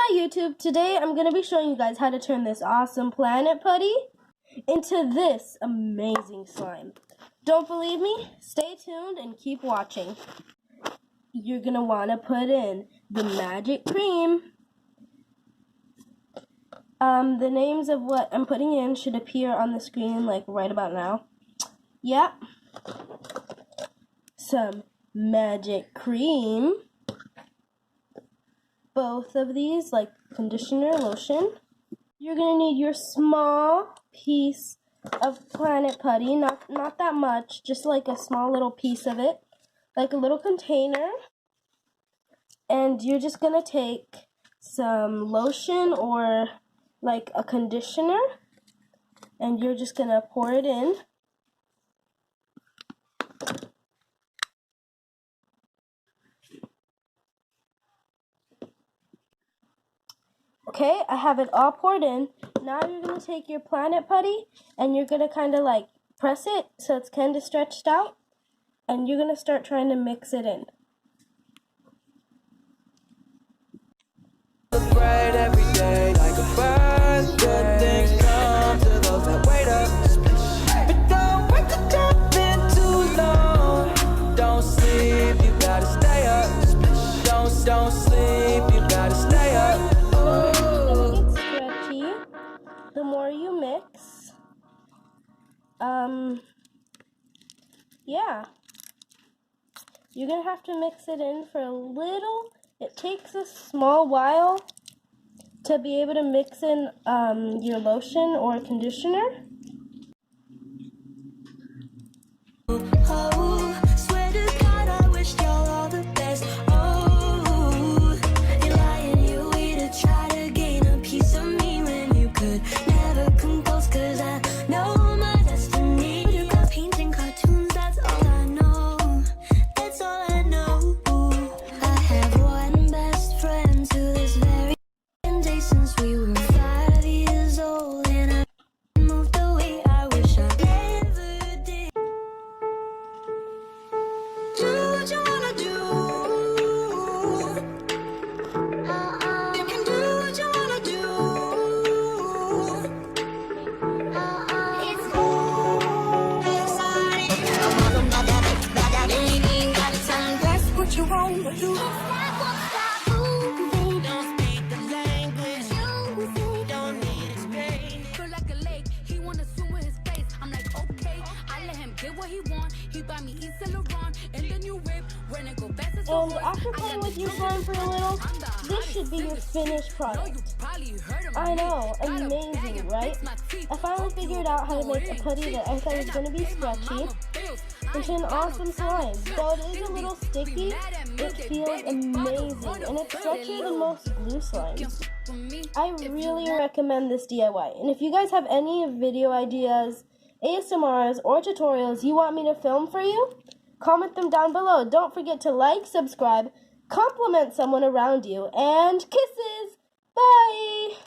Hi YouTube, today I'm going to be showing you guys how to turn this awesome planet putty into this amazing slime. Don't believe me? Stay tuned and keep watching. You're going to want to put in the magic cream. The names of what I'm putting in should appear on the screen like right about now. Yep. Some magic cream. Both of these, like conditioner, lotion. You're gonna need your small piece of planet putty, not that much, just like a small little piece of it, like a little container. And you're just gonna take some lotion or like a conditioner, and you're just gonna pour it in. Okay, I have it all poured in. Now you're going to take your planet putty and you're going to kind of like press it so it's kind of stretched out. And you're going to start trying to mix it in. Celebrate every day like a birthday. Good things come to those that wait up. But don't wait to jump in too long. Don't sleep, you gotta stay up. Don't sleep, you gotta stay up. The more you mix, yeah, you're gonna have to mix it in for a little. It takes a small while to be able to mix in your lotion or conditioner. Oh, swear to God, I wish y'all all the best. Oh, you're lying, you either try to gain a piece of me when you could never come close, 'cause I know my destiny. You got painting cartoons, that's all I know. That's all I know. I have one best friend to this very day since we were 5 years old, and I moved away. I wish I never did. Do what you wanna do. You can do what you wanna do. It's that's what you wanna do. Don't speak the language. Don't need explain. Feel like a lake. He wanna swim with his face. I'm like, okay. I let him get what he want. He buy me East and Laurent and the new whip. Run and go fast as And after playing with your slime for a little, this should be your finished product. I know, amazing, right? I finally figured out how to make a putty that I thought was going to be sketchy into an awesome slime. Though it is a little sticky, it feels amazing, and it's stretchier than most glue slimes. I really recommend this DIY. And if you guys have any video ideas, ASMRs, or tutorials you want me to film for you, comment them down below. Don't forget to like, subscribe, compliment someone around you, and kisses! Bye!